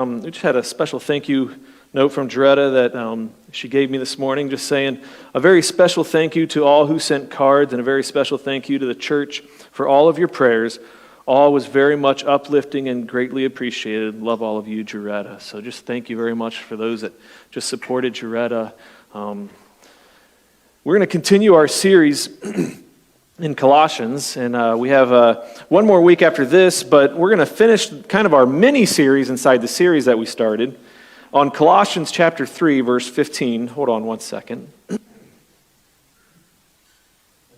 We just had a special thank you note from Doretta that she gave me this morning, just saying a very special thank you to all who sent cards and a very special thank you to the church for all of your prayers. All was very much uplifting and greatly appreciated. Love all of you, Doretta. So just thank you very much for those that just supported Doretta. We're going to continue our series in Colossians, and we have one more week after this, but we're going to finish kind of our mini-series inside the series that we started on Colossians chapter 3, verse 15. Hold on one second.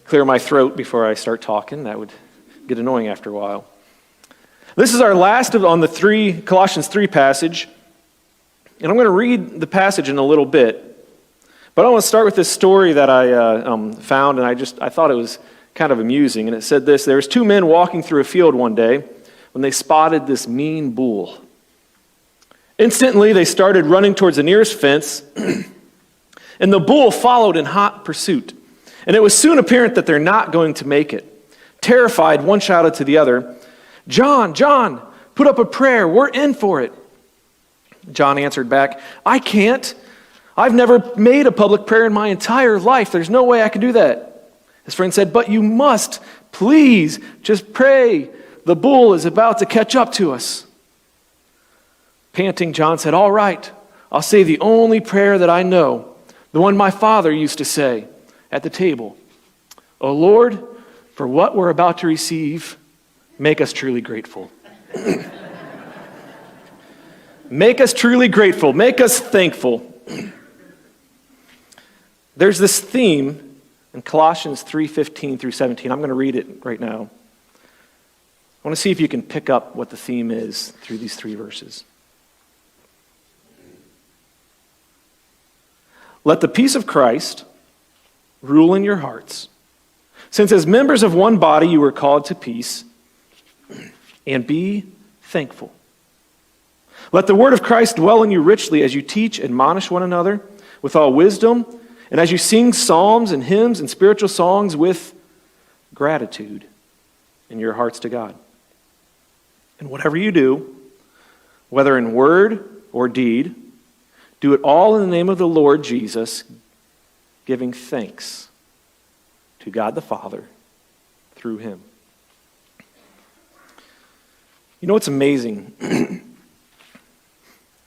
Clear my throat before I start talking. That would get annoying after a while. This is our last on the Colossians 3 passage, and I'm going to read the passage in a little bit. But I want to start with this story that I found, and I thought it was kind of amusing. And it said this: there was two men walking through a field one day when they spotted this mean bull. Instantly, they started running towards the nearest fence, and the bull followed in hot pursuit. And it was soon apparent that they're not going to make it. Terrified, one shouted to the other, John, put up a prayer. We're in for it." John answered back, "I can't. I've never made a public prayer in my entire life. There's no way I can do that." His friend said, "But you must. Please, just pray. The bull is about to catch up to us." Panting, John said, "All right, I'll say the only prayer that I know, the one my father used to say at the table. O Lord, for what we're about to receive, make us truly grateful." Make us truly grateful. Make us thankful. There's this theme in Colossians 3:15 through 17. I'm going to read it right now. I want to see if you can pick up what the theme is through these three verses. "Let the peace of Christ rule in your hearts, since as members of one body you were called to peace, and be thankful. Let the word of Christ dwell in you richly as you teach and admonish one another with all wisdom, and as you sing psalms and hymns and spiritual songs with gratitude in your hearts to God. And whatever you do, whether in word or deed, do it all in the name of the Lord Jesus, giving thanks to God the Father through him." You know what's amazing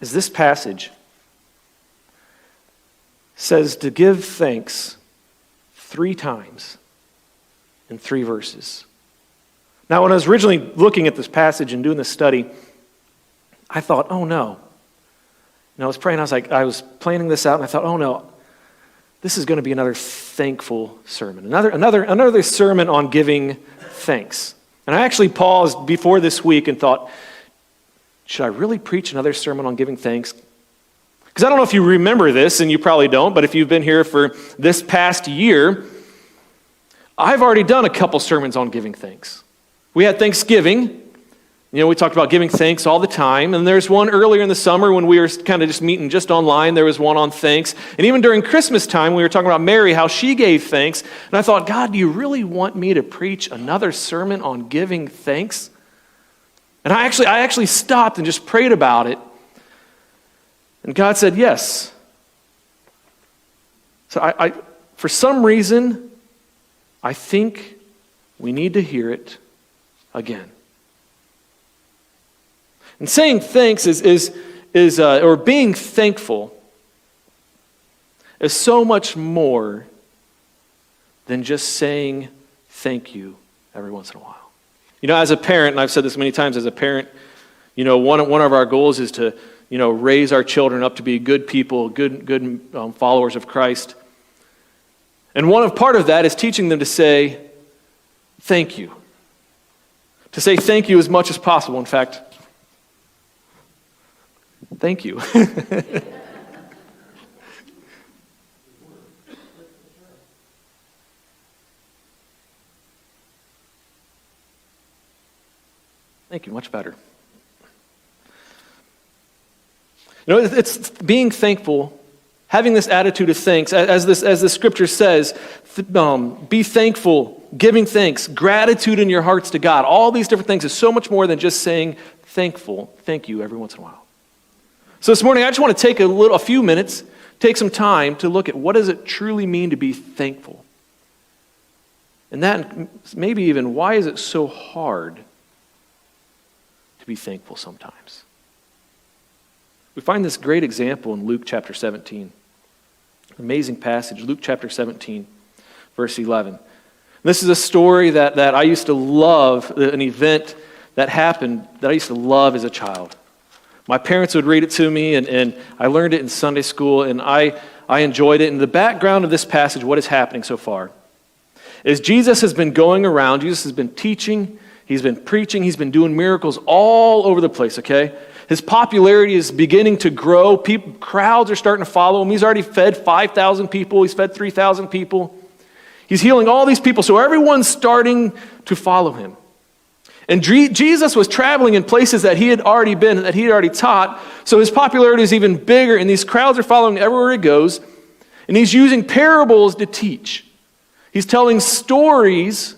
is this passage says to give thanks 3 times in 3 verses. Now, when I was originally looking at this passage and doing this study, I thought, oh no. And I was praying, I was planning this out, and I thought, oh no, this is going to be another thankful sermon. Another sermon on giving thanks. And I actually paused before this week and thought, should I really preach another sermon on giving thanks? Because I don't know if you remember this, and you probably don't, but if you've been here for this past year, I've already done a couple sermons on giving thanks. We had Thanksgiving. We talked about giving thanks all the time. And there's one earlier in the summer when we were kind of just meeting just online. There was one on thanks. And even during Christmas time, we were talking about Mary, how she gave thanks. And I thought, God, do you really want me to preach another sermon on giving thanks? And I actually stopped and just prayed about it. And God said, yes. So I for some reason, I think we need to hear it again. And saying thanks or being thankful is so much more than just saying thank you every once in a while. As a parent, and I've said this many times, as a parent, one of our goals is to, raise our children up to be good people, good followers of Christ. And part of that is teaching them to say thank you. To say thank you as much as possible. In fact, thank you. Thank you, much better. It's being thankful, having this attitude of thanks, as the scripture says, be thankful, giving thanks, gratitude in your hearts to God. All these different things is so much more than just saying thank you every once in a while. So this morning, I just want to take a few minutes, take some time to look at what does it truly mean to be thankful. And that maybe even why is it so hard to be thankful sometimes? We find this great example in Luke chapter 17. Amazing passage, Luke chapter 17, verse 11. This is a story that I used to love, an event that happened that I used to love as a child. My parents would read it to me, and I learned it in Sunday school, and I enjoyed it. And the background of this passage, what is happening so far, is Jesus has been going around, Jesus has been teaching, he's been preaching, he's been doing miracles all over the place, okay? His popularity is beginning to grow. Crowds are starting to follow him. He's already fed 5,000 people. He's fed 3,000 people. He's healing all these people, so everyone's starting to follow him. And Jesus was traveling in places that he had already been and that he had already taught, so his popularity is even bigger, and these crowds are following everywhere he goes, and he's using parables to teach. He's telling stories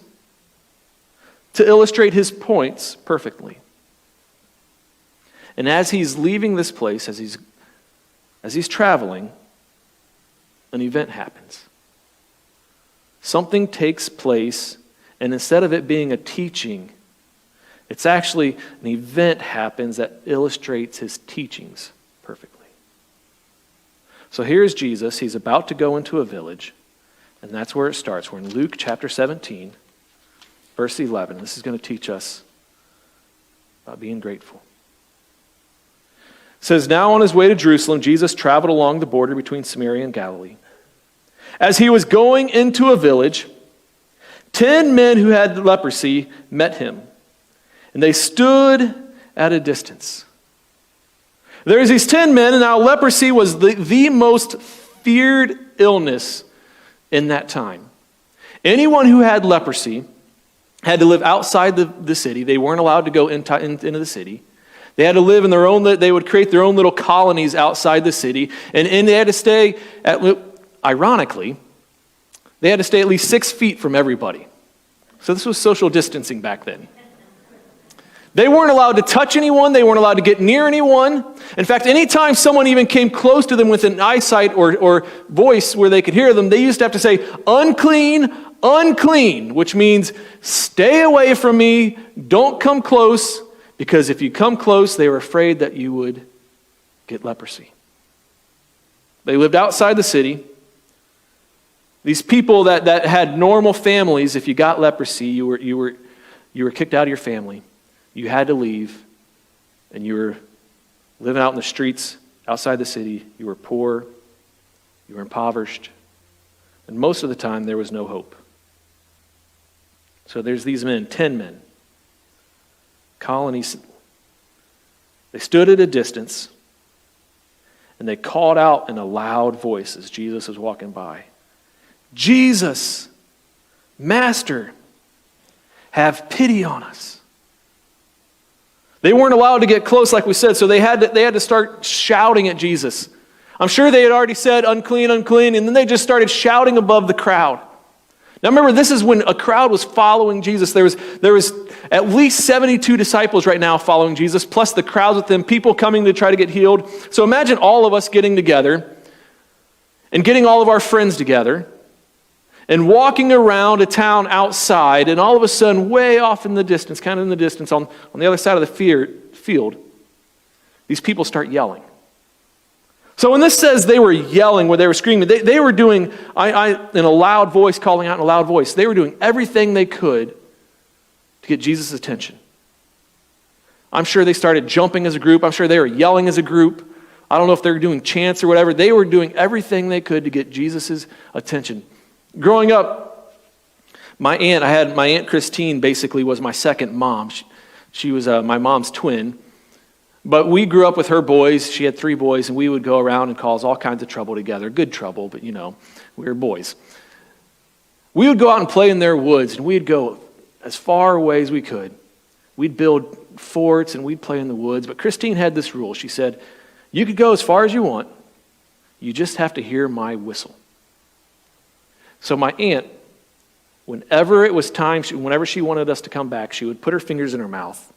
to illustrate his points perfectly. And as he's leaving this place, as he's traveling, an event happens. Something takes place, and instead of it being a teaching, it's actually an event happens that illustrates his teachings perfectly. So here's Jesus. He's about to go into a village, and that's where it starts. We're in Luke chapter 17, verse 11. This is going to teach us about being grateful. It says, "Now on his way to Jerusalem, Jesus traveled along the border between Samaria and Galilee. As he was going into a village, 10 men who had leprosy met him, and they stood at a distance." There's these 10 men, and now leprosy was the most feared illness in that time. Anyone who had leprosy had to live outside the city. They weren't allowed to go into the city. They had to live in their own, they would create their own little colonies outside the city, and they had to stay, ironically, they had to stay at least 6 feet from everybody. So this was social distancing back then. They weren't allowed to touch anyone. They weren't allowed to get near anyone. In fact, anytime someone even came close to them with an eyesight or voice where they could hear them, they used to have to say, "Unclean, unclean," which means stay away from me, don't come close, because if you come close, they were afraid that you would get leprosy. They lived outside the city. These people that had normal families, if you got leprosy, you were kicked out of your family. You had to leave, and you were living out in the streets outside the city. You were poor, you were impoverished, and most of the time there was no hope. So there's these men, 10 men, colonies. They stood at a distance, and they called out in a loud voice as Jesus was walking by, "Jesus, Master, have pity on us." They weren't allowed to get close, like we said, so they had to start shouting at Jesus. I'm sure they had already said, "Unclean, unclean," and then they just started shouting above the crowd. Now remember, this is when a crowd was following Jesus. There was at least 72 disciples right now following Jesus, plus the crowds with them, people coming to try to get healed. So imagine all of us getting together and getting all of our friends together and walking around a town outside, and all of a sudden, way off in the distance, kind of in the distance, on the other side of the field, these people start yelling. So when this says they were yelling, when they were screaming, they were doing, in a loud voice, calling out in a loud voice, they were doing everything they could to get Jesus' attention. I'm sure they started jumping as a group. I'm sure they were yelling as a group. I don't know if they were doing chants or whatever. They were doing everything they could to get Jesus' attention. Growing up, my Aunt Christine basically was my second mom. She was my mom's twin. But we grew up with her boys. She had 3 boys, and we would go around and cause all kinds of trouble together. Good trouble, but we were boys. We would go out and play in their woods, and we'd go as far away as we could. We'd build forts, and we'd play in the woods. But Christine had this rule. She said, "You could go as far as you want. You just have to hear my whistle." So my aunt, whenever it was time, whenever she wanted us to come back, she would put her fingers in her mouth,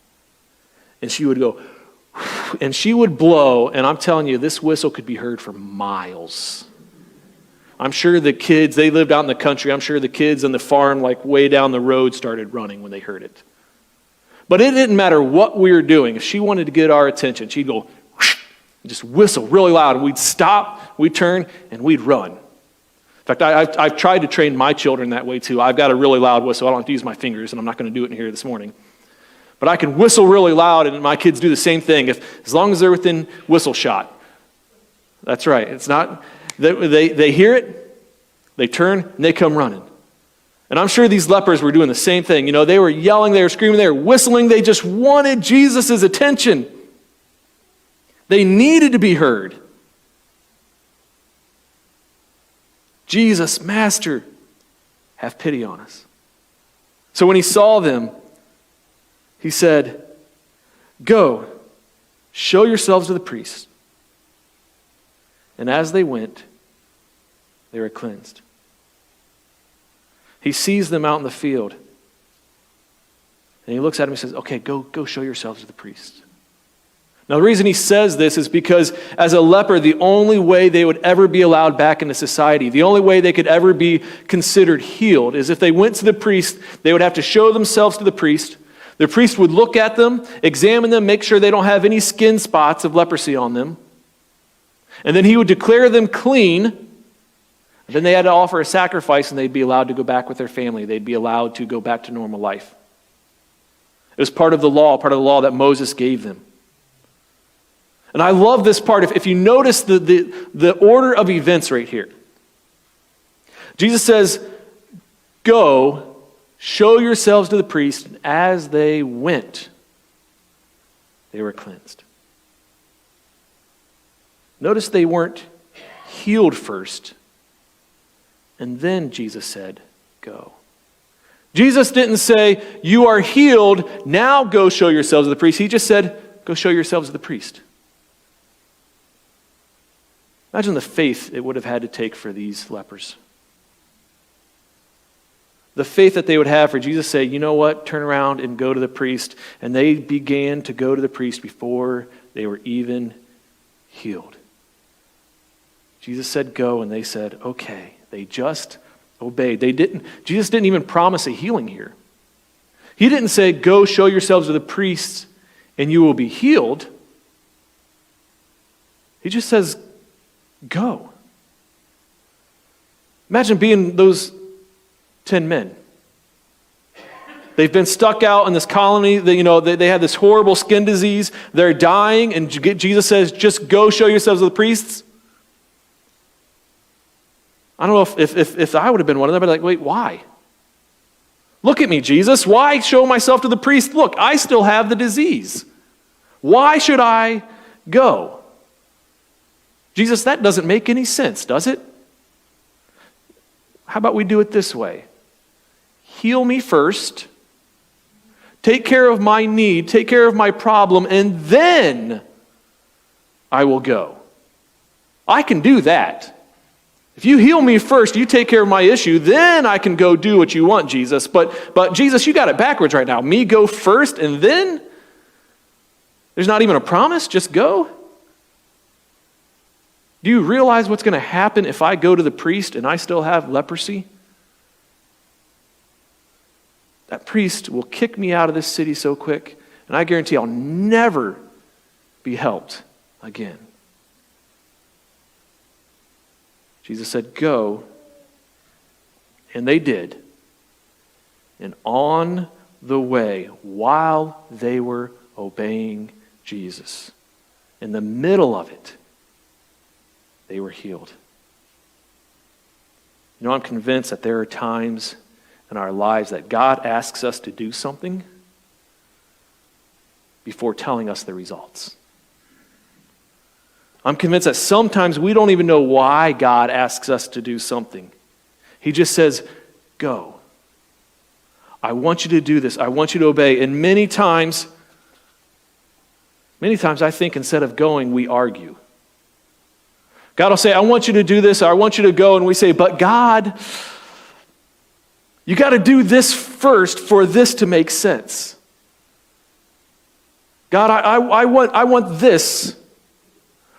and she would go, And she would blow, and I'm telling you, this whistle could be heard for miles. I'm sure the kids, they lived out in the country, I'm sure the kids on the farm, like way down the road, started running when they heard it. But it didn't matter what we were doing. If she wanted to get our attention, she'd go, and just whistle really loud, and we'd stop, we'd turn, and we'd run. In fact, I've tried to train my children that way too. I've got a really loud whistle. I don't have to use my fingers, and I'm not going to do it in here this morning. But I can whistle really loud, and my kids do the same thing, as long as they're within whistle shot. That's right. It's not, they hear it, they turn, and they come running. And I'm sure these lepers were doing the same thing. You know, they were yelling, they were screaming, they were whistling. They just wanted Jesus' attention. They needed to be heard. Jesus, Master, have pity on us. So when he saw them, he said, go, show yourselves to the priests. And as they went, they were cleansed. He sees them out in the field. And he looks at them and says, okay, go show yourselves to the priest. Now, the reason he says this is because as a leper, the only way they would ever be allowed back into society, the only way they could ever be considered healed is if they went to the priest, they would have to show themselves to the priest. The priest would look at them, examine them, make sure they don't have any skin spots of leprosy on them. And then he would declare them clean. And then they had to offer a sacrifice, and they'd be allowed to go back with their family. They'd be allowed to go back to normal life. It was part of the law that Moses gave them. And I love this part. If you notice the order of events right here. Jesus says, go, show yourselves to the priest. And as they went, they were cleansed. Notice they weren't healed first. And then Jesus said, go. Jesus didn't say, you are healed, now go show yourselves to the priest. He just said, go show yourselves to the priest. Imagine the faith it would have had to take for these lepers. The faith that they would have for Jesus to say, you know what, turn around and go to the priest. And they began to go to the priest before they were even healed. Jesus said go, and they said, okay. They just obeyed. Jesus didn't even promise a healing here. He didn't say, go show yourselves to the priests and you will be healed. He just says, go. Imagine being those 10 men. They've been stuck out in this colony. They had this horrible skin disease. They're dying, and Jesus says, just go show yourselves to the priests. I don't know if I would have been one of them. I'd be like, wait, why? Look at me, Jesus. Why show myself to the priest? Look, I still have the disease. Why should I go? Jesus, that doesn't make any sense, does it? How about we do it this way? Heal me first. Take care of my need. Take care of my problem. And then I will go. I can do that. If you heal me first, you take care of my issue, then I can go do what you want, Jesus. But Jesus, you got it backwards right now. Me go first, and then there's not even a promise, just go. Do you realize what's going to happen if I go to the priest and I still have leprosy? That priest will kick me out of this city so quick, and I guarantee I'll never be helped again. Jesus said, go, and they did. And on the way, while they were obeying Jesus, in the middle of it, they were healed. You know, I'm convinced that there are times in our lives that God asks us to do something before telling us the results. I'm convinced that sometimes we don't even know why God asks us to do something. He just says, go. I want you to do this. I want you to obey. And many times I think instead of going, we argue. God will say, I want you to do this. I want you to go. And we say, but God, you got to do this first for this to make sense. God, I want this.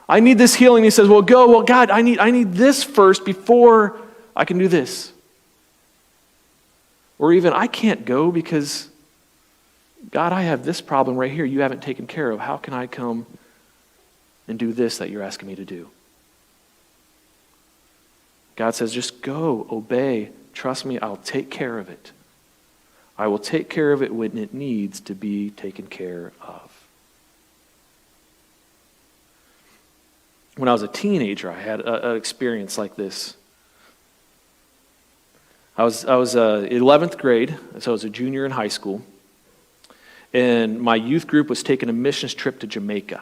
I need this healing. He says, well, go. Well, God, I need this first before I can do this. Or even, I can't go because, God, I have this problem right here you haven't taken care of. How can I come and do this that you're asking me to do? God says, just go, obey, trust me, I'll take care of it. I will take care of it when it needs to be taken care of. When I was a teenager, I had an experience like this. I was 11th grade, so I was a junior in high school, and my youth group was taking a missions trip to Jamaica.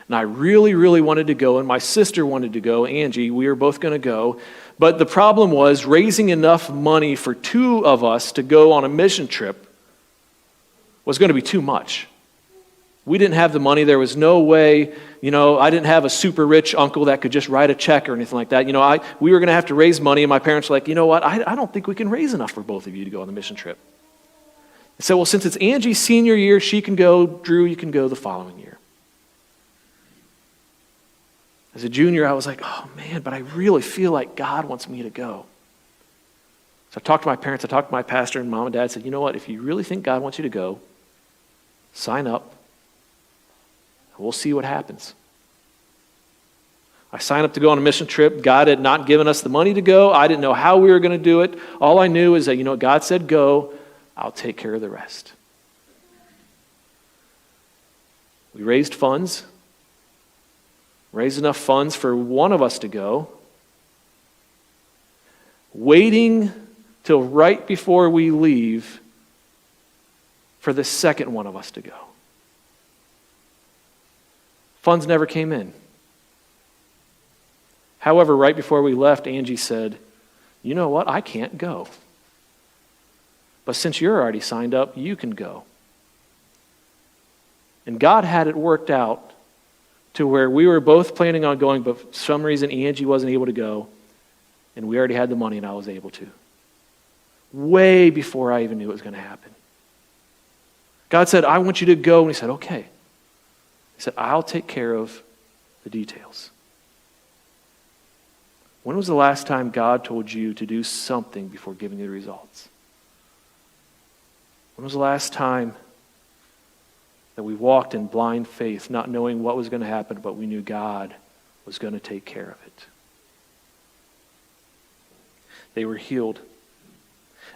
And I really, really wanted to go, and my sister wanted to go, Angie. We were both going to go. But the problem was raising enough money for two of us to go on a mission trip was going to be too much. We didn't have the money. There was no way, I didn't have a super rich uncle that could just write a check or anything like that. We were going to have to raise money, and my parents were like, you know what, I don't think we can raise enough for both of you to go on the mission trip. I said, well, since it's Angie's senior year, she can go. Drew, you can go the following year. As a junior, I was like, oh man, but I really feel like God wants me to go. So I talked to my parents, I talked to my pastor, and mom and dad said, you know what, if you really think God wants you to go, sign up, and we'll see what happens. I signed up to go on a mission trip. God had not given us the money to go. I didn't know how we were going to do it. All I knew is that, God said go, I'll take care of the rest. We raised funds. Raised enough funds for one of us to go. Waiting till right before we leave for the second one of us to go. Funds never came in. However, right before we left, Angie said, you know what, I can't go. But since you're already signed up, you can go. And God had it worked out to where we were both planning on going, but for some reason Angie wasn't able to go, and we already had the money and I was able to. Way before I even knew it was going to happen. God said, I want you to go, and he said, okay. He said, I'll take care of the details. When was the last time God told you to do something before giving you the results? When was the last time that we walked in blind faith, not knowing what was going to happen, but we knew God was going to take care of it? They were healed.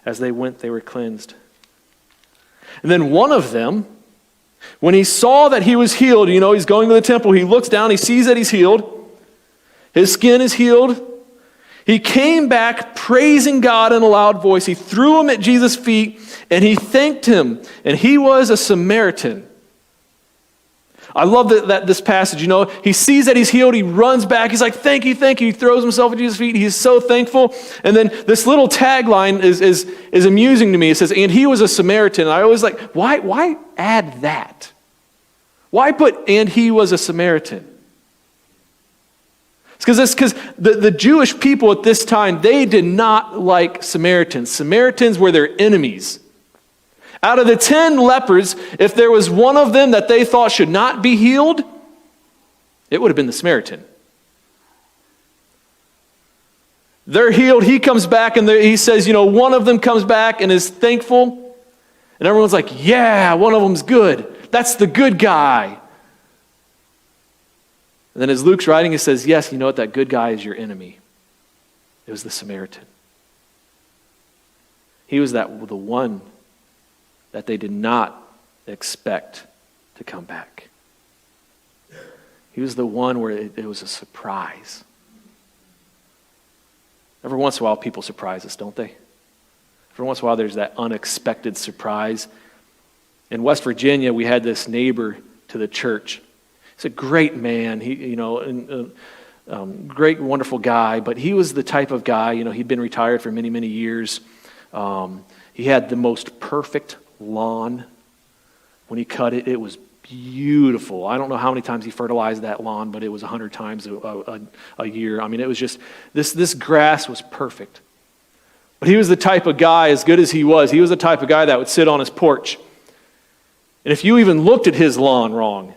As they went, they were cleansed. And then one of them, when he saw that he was healed, he's going to the temple, he looks down, he sees that he's healed. His skin is healed. He came back praising God in a loud voice. He threw him at Jesus' feet, and he thanked him. And he was a Samaritan. I love that this passage, he sees that he's healed, he runs back, he's like, thank you, he throws himself at Jesus' feet, he's so thankful. And then this little tagline is amusing to me. It says, and he was a Samaritan. And I always like, why add that? Why put, and he was a Samaritan? It's because the Jewish people at this time, they did not like Samaritans. Samaritans were their enemies. Out of the 10 lepers, if there was one of them that they thought should not be healed, it would have been the Samaritan. They're healed. He comes back and he says, one of them comes back and is thankful. And everyone's like, yeah, one of them's good. That's the good guy. And then as Luke's writing, he says, yes, you know what? That good guy is your enemy. It was the Samaritan. He was the one that they did not expect to come back. He was the one where it was a surprise. Every once in a while, people surprise us, don't they? Every once in a while, there's that unexpected surprise. In West Virginia, we had this neighbor to the church. He's a great man, great, wonderful guy, but he was the type of guy, he'd been retired for many, many years. He had the most perfect lawn. When he cut it, it was beautiful. I don't know how many times he fertilized that lawn, but it was 100 times a year. I mean, it was just, this grass was perfect. But he was the type of guy, as good as he was the type of guy that would sit on his porch And if you even looked at his lawn wrong,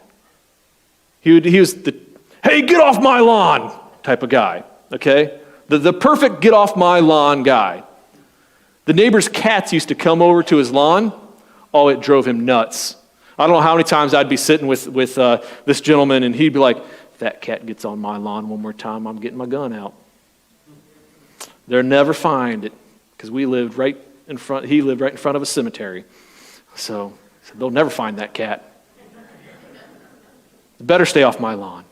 he was the, hey, get off my lawn type of guy, okay? The perfect get off my lawn guy. The neighbor's cats used to come over to his lawn. Oh, it drove him nuts. I don't know how many times I'd be sitting with this gentleman, and he'd be like, if that cat gets on my lawn one more time, I'm getting my gun out. They'll never find it, because he lived right in front of a cemetery. So they'll never find that cat. Better stay off my lawn.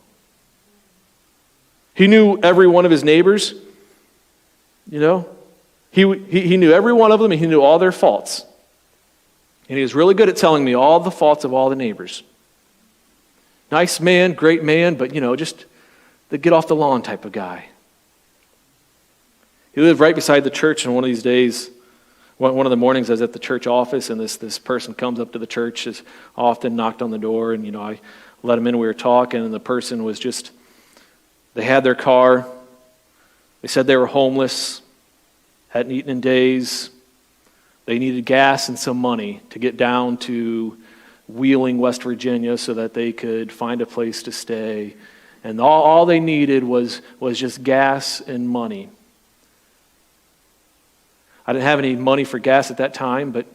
He knew every one of his neighbors. You know, he knew every one of them, and he knew all their faults. And he was really good at telling me all the faults of all the neighbors. Nice man, great man, but, just the get off the lawn type of guy. He lived right beside the church, and one of these days, one of the mornings I was at the church office, and this person comes up to the church, is often knocked on the door, and, I let him in, we were talking, and the person was they had their car. They said they were homeless, hadn't eaten in days. They needed gas and some money to get down to Wheeling, West Virginia, so that they could find a place to stay. And all they needed was just gas and money. I didn't have any money for gas at that time, but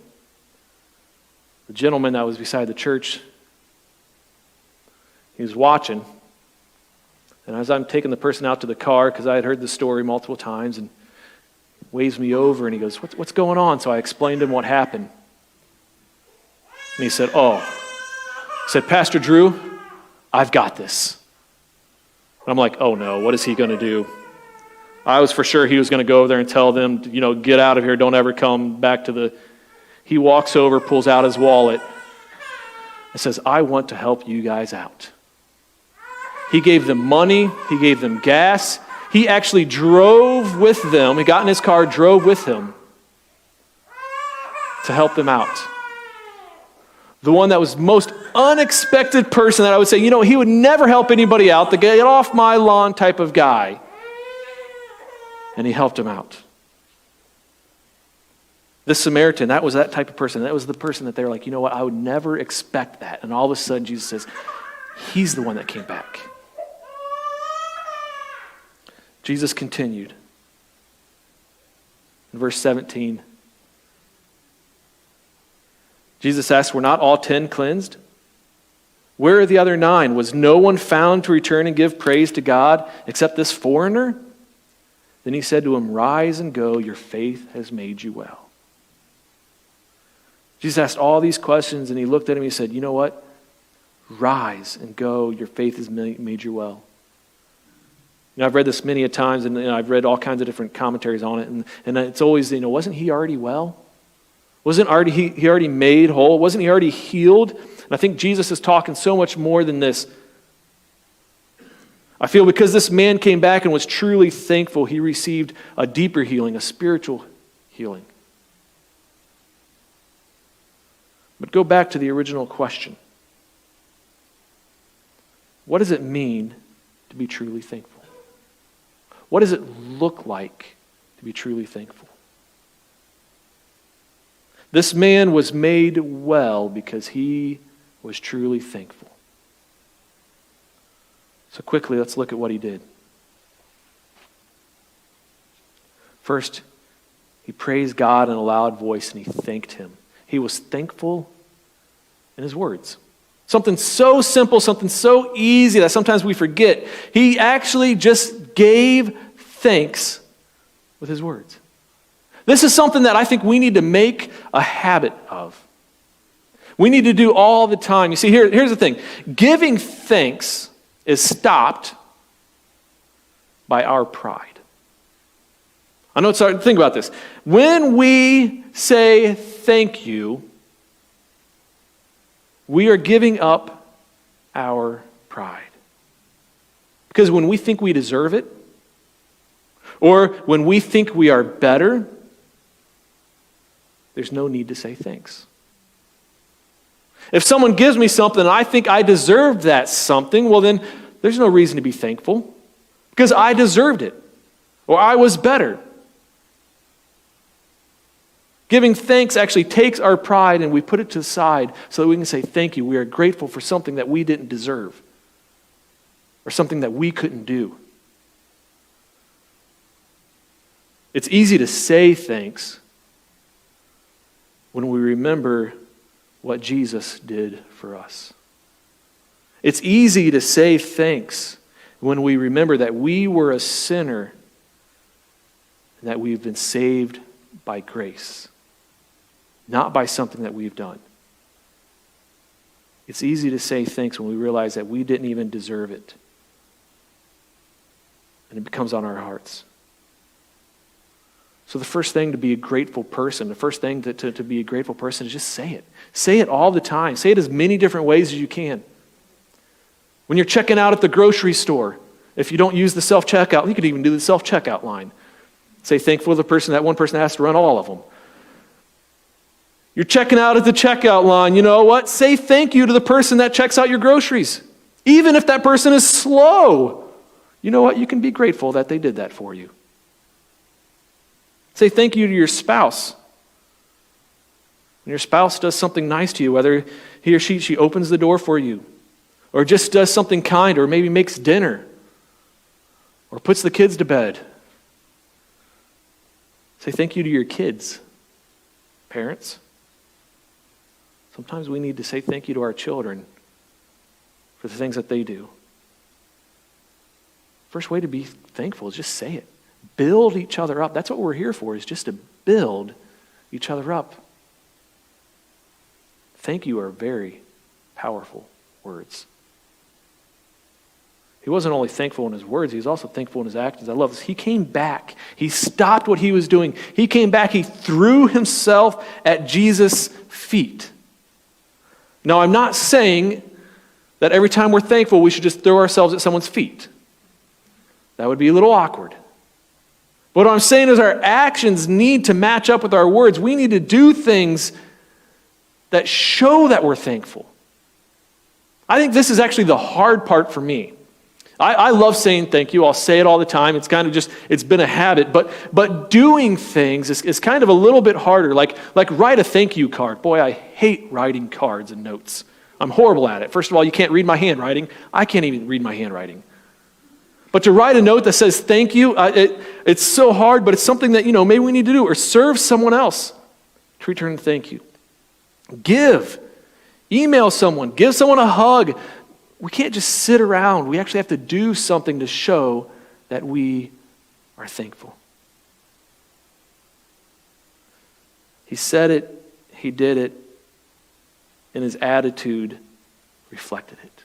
the gentleman that was beside the church, he was watching. And as I'm taking the person out to the car, because I had heard the story multiple times, and waves me over, and he goes, what's going on? So I explained to him what happened. And he said, Pastor Drew, I've got this. And I'm like, oh no, what is he going to do? I was for sure he was going to go over there and tell them, get out of here, don't ever come back to the... He walks over, pulls out his wallet, and says, I want to help you guys out. He gave them money, he gave them gas. He actually drove with them. He got in his car, drove with him to help them out. The one that was most unexpected person that I would say, he would never help anybody out, the get off my lawn type of guy. And he helped him out. This Samaritan, that was that type of person. That was the person that they were like, I would never expect that. And all of a sudden, Jesus says, he's the one that came back. Jesus continued. In verse 17, Jesus asked, were not all 10 cleansed? Where are the other 9? Was no one found to return and give praise to God except this foreigner? Then he said to him, rise and go, your faith has made you well. Jesus asked all these questions, and he looked at him and he said, you know what? Rise and go, your faith has made you well. I've read this many a times, and I've read all kinds of different commentaries on it, and it's always, wasn't he already well? Wasn't he already made whole? Wasn't he already healed? And I think Jesus is talking so much more than this. I feel because this man came back and was truly thankful, he received a deeper healing, a spiritual healing. But go back to the original question. What does it mean to be truly thankful? What does it look like to be truly thankful? This man was made well because he was truly thankful. So quickly, let's look at what he did. First, he praised God in a loud voice and he thanked him. He was thankful in his words. Something so simple, something so easy that sometimes we forget. He actually just gave thanks with his words. This is something that I think we need to make a habit of. We need to do all the time. You see, here's the thing. Giving thanks is stopped by our pride. I know it's hard to think about this. When we say thank you, we are giving up our pride. Because when we think we deserve it, or when we think we are better, there's no need to say thanks. If someone gives me something and I think I deserve that something, well then there's no reason to be thankful because I deserved it or I was better. Giving thanks actually takes our pride and we put it to the side so that we can say thank you. We are grateful for something that we didn't deserve or something that we couldn't do. It's easy to say thanks when we remember what Jesus did for us. It's easy to say thanks when we remember that we were a sinner and that we've been saved by grace, not by something that we've done. It's easy to say thanks when we realize that we didn't even deserve it. And it becomes on our hearts. So the first thing to be a grateful person, the first thing to be a grateful person is just say it. Say it all the time. Say it as many different ways as you can. When you're checking out at the grocery store, if you don't use the self-checkout, you could even do the self-checkout line. Say thankful to that one person that has to run all of them. You're checking out at the checkout line, you know what? Say thank you to the person that checks out your groceries. Even if that person is slow. You know what? You can be grateful that they did that for you. Say thank you to your spouse. When your spouse does something nice to you, whether he or she opens the door for you, or just does something kind, or maybe makes dinner, or puts the kids to bed. Say thank you to your kids, parents. Sometimes we need to say thank you to our children for the things that they do. First way to be thankful is just say it. Build each other up. That's what we're here for, is just to build each other up. Thank you are very powerful words. He wasn't only thankful in his words, he was also thankful in his actions. I love this. He came back. He stopped what he was doing. He came back. He threw himself at Jesus' feet. Now, I'm not saying that every time we're thankful, we should just throw ourselves at someone's feet. That would be a little awkward. But what I'm saying is our actions need to match up with our words. We need to do things that show that we're thankful. I think this is actually the hard part for me. I love saying thank you. I'll say it all the time. It's kind of just, it's been a habit. But doing things is kind of a little bit harder. Like write a thank you card. Boy, I hate writing cards and notes. I'm horrible at it. First of all, you can't read my handwriting. I can't even read my handwriting. But to write a note that says thank you, it's so hard, but it's something that, maybe we need to do. Or serve someone else to return thank you. Give. Email someone. Give someone a hug. We can't just sit around. We actually have to do something to show that we are thankful. He said it, he did it, and his attitude reflected it.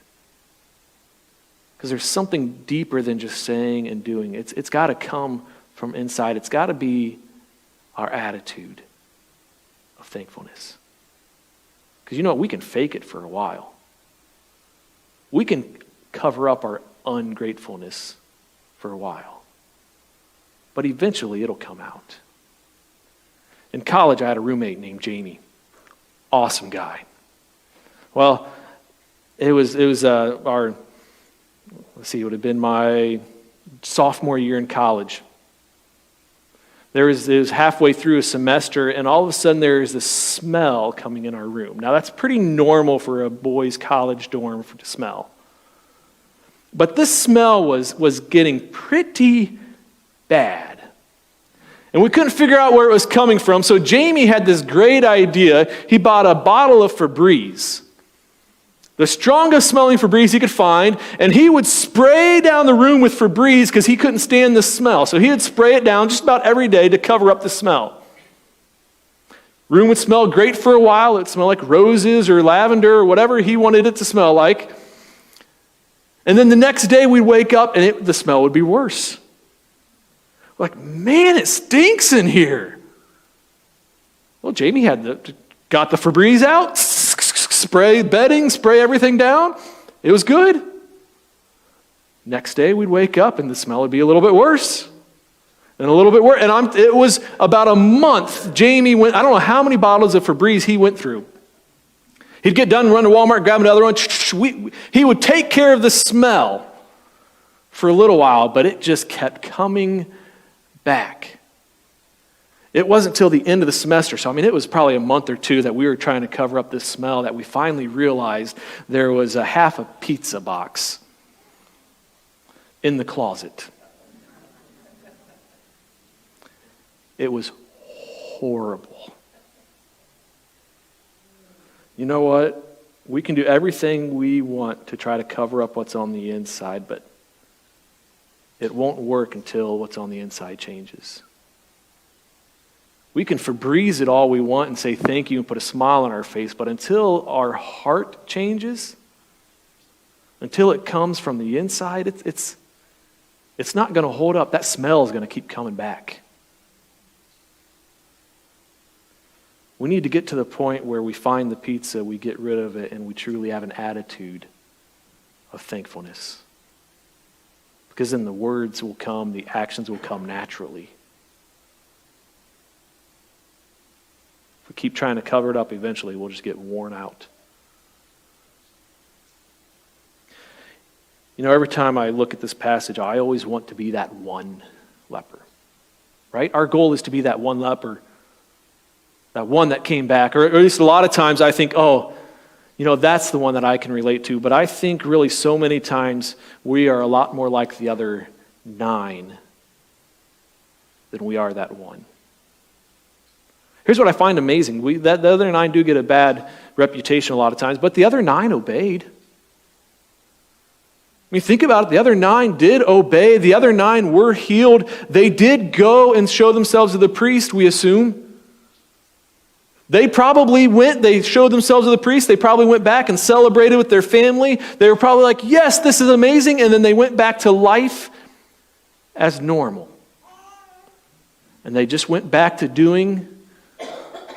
Because there's something deeper than just saying and doing. It's got to come from inside. It's got to be our attitude of thankfulness. Because we can fake it for a while. We can cover up our ungratefulness for a while. But eventually it'll come out. In college, I had a roommate named Jamie. Awesome guy. Well, it was our, it would have been my sophomore year in college. It was halfway through a semester, and all of a sudden there is this smell coming in our room. Now, that's pretty normal for a boys' college dorm to smell. But this smell was getting pretty bad. And we couldn't figure out where it was coming from, so Jamie had this great idea. He bought a bottle of Febreze, the strongest smelling Febreze he could find, and he would spray down the room with Febreze because he couldn't stand the smell. So he would spray it down just about every day to cover up the smell. Room would smell great for a while. It would smell like roses or lavender or whatever he wanted it to smell like. And then the next day we'd wake up and the smell would be worse. We're like, man, it stinks in here. Well, Jamie got the Febreze out, spray bedding, spray everything down. It was good. Next day we'd wake up and the smell would be a little bit worse. And a little bit worse. And it was about a month. Jamie went, I don't know how many bottles of Febreze he went through. He'd get done, run to Walmart, grab another one. He would take care of the smell for a little while, but it just kept coming back. It wasn't till the end of the semester, so it was probably a month or two that we were trying to cover up this smell that we finally realized there was a half a pizza box in the closet. It was horrible. You know what? We can do everything we want to try to cover up what's on the inside, but it won't work until what's on the inside changes. We can Febreze it all we want and say thank you and put a smile on our face, but until our heart changes, until it comes from the inside, it's not going to hold up. That smell is going to keep coming back. We need to get to the point where we find the pizza, we get rid of it, and we truly have an attitude of thankfulness. Because then the words will come, the actions will come naturally. If we keep trying to cover it up, eventually we'll just get worn out. Every time I look at this passage, I always want to be that one leper. Right? Our goal is to be that one leper, that one that came back. Or at least a lot of times I think, that's the one that I can relate to. But I think really so many times we are a lot more like the other 9 than we are that one. Here's what I find amazing. The other 9 do get a bad reputation a lot of times, but the other 9 obeyed. Think about it. The other 9 did obey. The other 9 were healed. They did go and show themselves to the priest, we assume. They probably they showed themselves to the priest. They probably went back and celebrated with their family. They were probably like, yes, this is amazing. And then they went back to life as normal. And they just went back to doing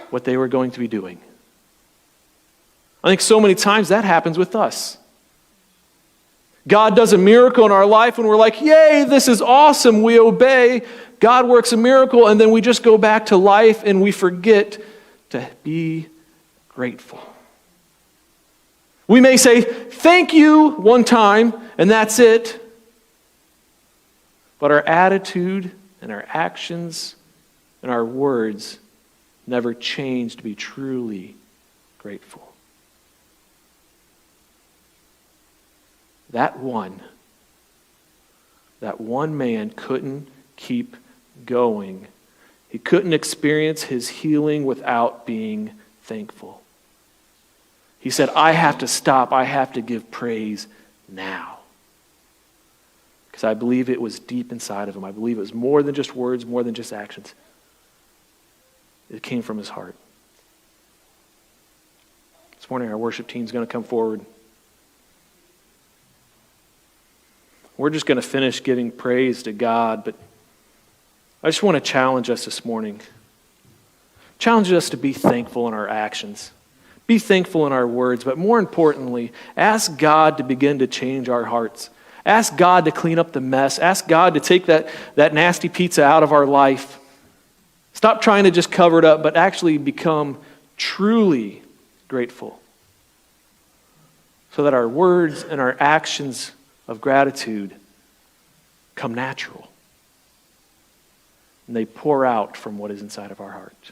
what they were going to be doing. I think so many times that happens with us. God does a miracle in our life and we're like, yay, this is awesome. We obey. God works a miracle, and then we just go back to life and we forget to be grateful. We may say, thank you one time, and that's it. But our attitude and our actions and our words never change to be truly grateful. That one man couldn't keep going. He couldn't experience his healing without being thankful. He said, I have to stop. I have to give praise now. Because I believe it was deep inside of him. I believe it was more than just words, more than just actions. It came from his heart. This morning our worship team is going to come forward. We're just going to finish giving praise to God, but I just want to challenge us this morning. Challenge us to be thankful in our actions. Be thankful in our words, but more importantly, ask God to begin to change our hearts. Ask God to clean up the mess. Ask God to take that nasty pizza out of our life. Stop trying to just cover it up, but actually become truly grateful. So that our words and our actions of gratitude come natural. And they pour out from what is inside of our heart.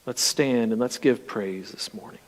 Let's stand and let's give praise this morning.